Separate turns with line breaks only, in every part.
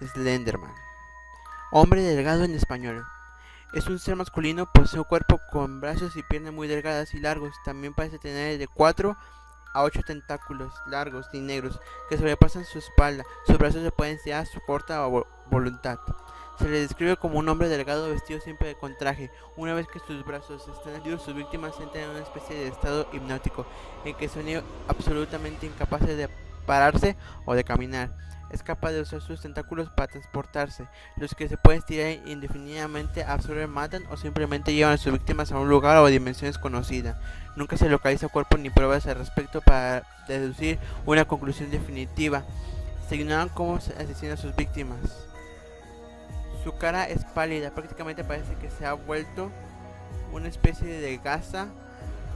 Slenderman. Hombre delgado en español. Es un ser masculino, posee un cuerpo con brazos y piernas muy delgadas y largos. También parece tener de 4 a 8 tentáculos largos y negros que sobrepasan su espalda. Sus brazos se pueden estirar a su corta voluntad. Se le describe como un hombre delgado vestido siempre con traje. Una vez que sus brazos están tendidos, sus víctimas entran en una especie de estado hipnótico en que son absolutamente incapaces de pararse o de caminar. Es capaz de usar sus tentáculos para transportarse. Los que se pueden estirar indefinidamente absorben, matan o simplemente llevan a sus víctimas a un lugar o dimensión desconocida. Nunca se localiza cuerpo ni pruebas al respecto para deducir una conclusión definitiva. Se ignoran cómo se asesina a sus víctimas. Su cara es pálida, prácticamente parece que se ha vuelto una especie de gasa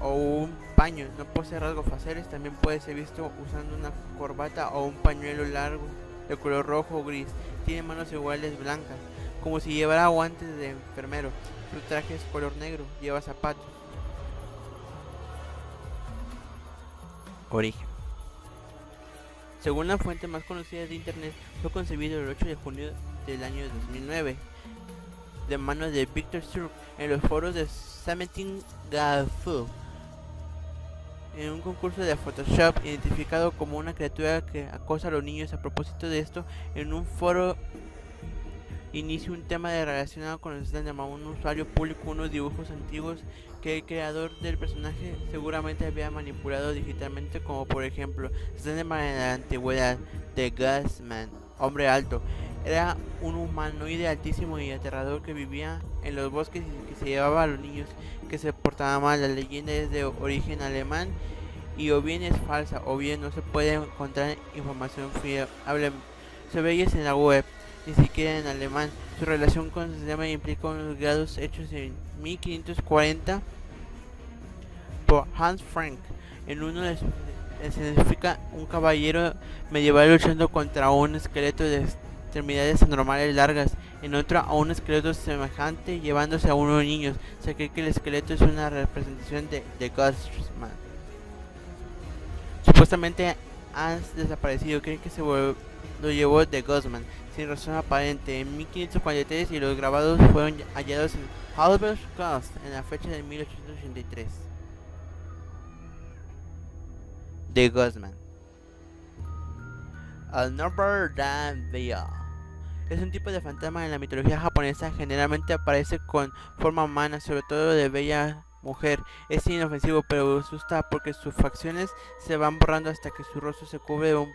o un paño. No posee rasgos faciales, también puede ser visto usando una corbata o un pañuelo largo de color rojo o gris. Tiene manos iguales blancas, como si llevara guantes de enfermero. Su traje es color negro, lleva zapatos. Origen. Según la fuente más conocida de internet, fue concebido el 8 de junio del año 2009 de manos de Victor Surk en los foros de Seventeen Gafu, en un concurso de Photoshop, identificado como una criatura que acosa a los niños. A propósito de esto, en un foro inicia un tema relacionado con el Slenderman. Un usuario publicó unos dibujos antiguos que el creador del personaje seguramente había manipulado digitalmente, como por ejemplo Slenderman en la antigüedad de Guzman, hombre alto. Era un humanoide altísimo y aterrador que vivía en los bosques y que se llevaba a los niños que se portaban mal. La leyenda es de origen alemán y o bien es falsa o bien no se puede encontrar información fiable sobre ellas en la web, ni siquiera en alemán. Su relación con el sistema implica unos grados hechos en 1540 por Hans Frank. En uno de sus se identifica un caballero medieval luchando contra un esqueleto de extremidades anormales largas. En otro, a un esqueleto semejante llevándose a unos niños. Se cree que el esqueleto es una representación de Ghostman. Supuestamente ha desaparecido. Creen que lo llevó de Ghostman sin razón aparente en 1543 y los grabados fueron hallados en Albert Coast en la fecha de 1883. De Ghostman. El Norbert Danville es un tipo de fantasma en la mitología japonesa. Generalmente aparece con forma humana, sobre todo de bella mujer. Es inofensivo, pero asusta porque sus facciones se van borrando hasta que su rostro se cubre de un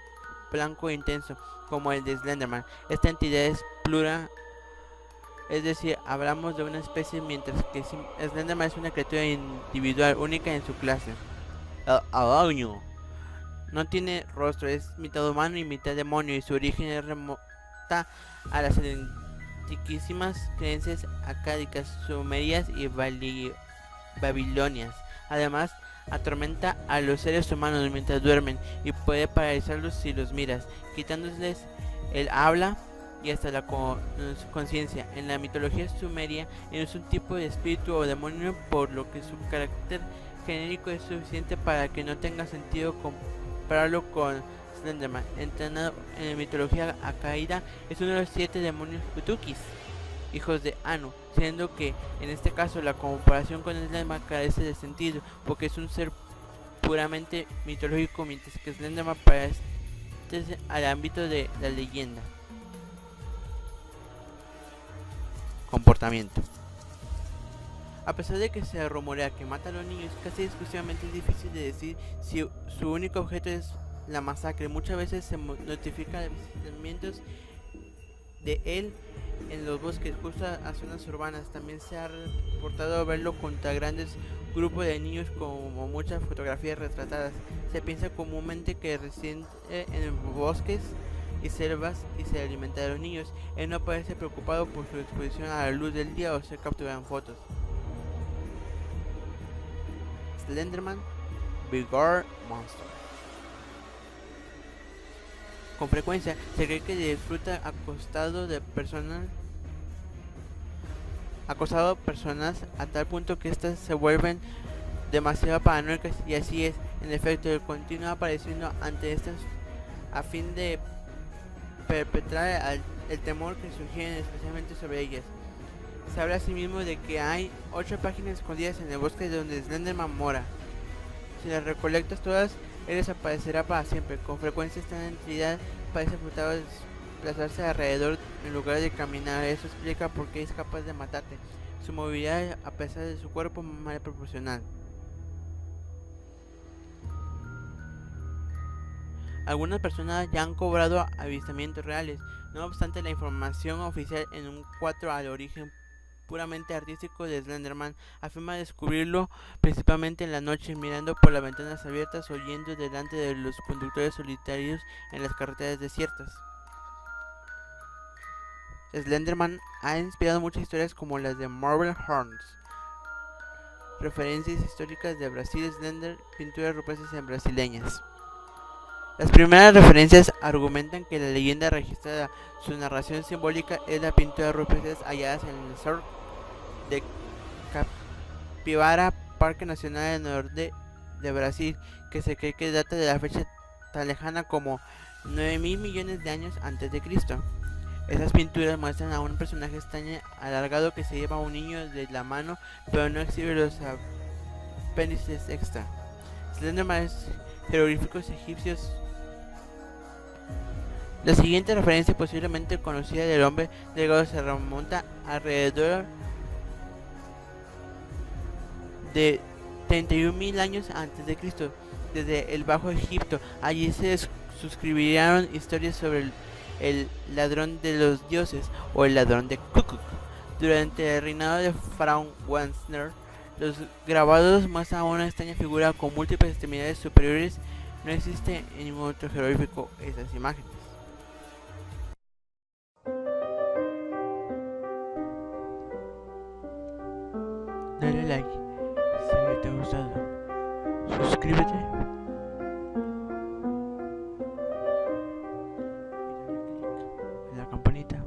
blanco intenso, como el de Slenderman. Esta entidad es plural, es decir, hablamos de una especie, mientras que Slenderman es una criatura individual, única en su clase. El Alaño no tiene rostro, es mitad humano y mitad demonio, y su origen es remota a las antiquísimas creencias acádicas, sumerias y babilonias. Además, atormenta a los seres humanos mientras duermen y puede paralizarlos si los miras, quitándoles el habla y hasta la conciencia. En la mitología sumeria es un tipo de espíritu o demonio, por lo que su carácter genérico es suficiente para que no tenga sentido compararlo con Slenderman. Entrenado en la mitología acaída, es uno de los 7 demonios Utukis, hijos de Anu, siendo que en este caso la comparación con Slenderman carece de sentido, porque es un ser puramente mitológico, mientras que Slenderman pertenece al ámbito de la leyenda. Comportamiento. A pesar de que se rumorea que mata a los niños, casi exclusivamente es difícil de decir si su único objeto es la masacre. Muchas veces se notifica avistamientos de él en los bosques, justo a zonas urbanas. También se ha reportado verlo junto a grandes grupos de niños, como muchas fotografías retratadas. Se piensa comúnmente que reside en bosques y selvas y se alimenta de los niños. Él no parece preocupado por su exposición a la luz del día o ser capturado en fotos. Slenderman, Vigor Monster. Con frecuencia se cree que disfruta acostado personas a tal punto que estas se vuelven demasiado paranoicas, y así es. En efecto, él continúa apareciendo ante estas a fin de perpetrar el temor que sugieren especialmente sobre ellas. Se habla asimismo de que hay 8 páginas escondidas en el bosque donde Slenderman mora. Si las recolectas todas, él desaparecerá para siempre. Con frecuencia esta entidad parece frustrado desplazarse alrededor en lugar de caminar. Eso explica por qué es capaz de matarte. Su movilidad a pesar de su cuerpo mal proporcional. Algunas personas ya han cobrado avistamientos reales. No obstante, la información oficial en un 4 al origen puramente artístico de Slenderman afirma descubrirlo principalmente en la noche, mirando por las ventanas abiertas, oyendo delante de los conductores solitarios en las carreteras desiertas. Slenderman ha inspirado muchas historias como las de Marble Horns, referencias históricas de Brasil, Slender, pinturas rupestres brasileñas. Las primeras referencias argumentan que la leyenda registrada, su narración simbólica, es la pintura rupestres halladas en el Sur de Capivara, Parque Nacional del Norte de Brasil, que se cree que data de la fecha tan lejana como 9.000 millones de años antes de Cristo. Esas pinturas muestran a un personaje extraño alargado que se lleva a un niño de la mano, pero no exhibe los apéndices extra. Slenderman es jeroglíficos egipcios. La siguiente referencia posiblemente conocida del hombre delgado se remonta alrededor de 31.000 años antes de Cristo, desde el Bajo Egipto. Allí se suscribieron historias sobre el ladrón de los dioses o el ladrón de Kukuk. Durante el reinado de Faraón Wansner, los grabados muestran una extraña figura con múltiples extremidades superiores. No existe en ningún otro jeroglífico esas imágenes. Dale like si te ha gustado. Suscríbete. Y dale click en la campanita.